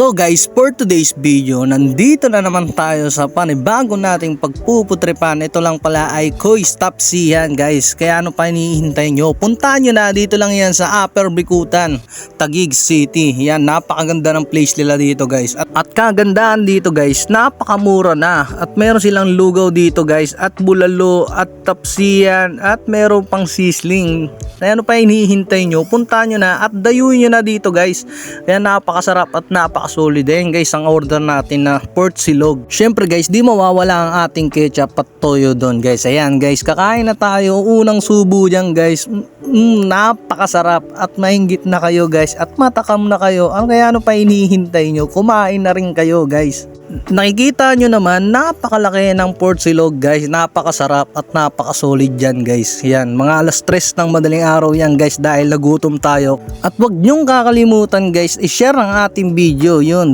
So guys, for today's video, nandito na naman tayo sa panibago nating pagpuputrepan. Ito lang pala ay Koy's Top C yan guys. Kaya ano pa hinihintay nyo? Puntahan nyo na, dito lang yan sa Upper Bicutan, Taguig City. Yan, napakaganda ng place nila dito guys. At kagandahan dito guys, napakamura na. At meron silang lugaw dito guys, at bulalo, at tapsiyan, at meron pang sisling. Kaya ano pa hinihintay nyo? Puntahan nyo na at dayuin nyo na dito guys. Kaya napakasarap at napaka-solid din guys ang order natin na pork silog. Syempre guys, di mawawala ang ating ketchup at toyo doon guys. Ayan guys, kakain na tayo. Unang subo dyan guys. Napakasarap at mahinggit na kayo guys at matakam na kayo. Kaya ano pa hinihintay nyo? Kumain na rin kayo guys. Nakikita nyo naman, napakalaki ng pork silog guys. Napakasarap at napaka-solid dyan guys. Yan, mga alas 3 ng madaling araw yan guys dahil nagutom tayo. At wag nyong kakalimutan guys, i-share ang ating video yun.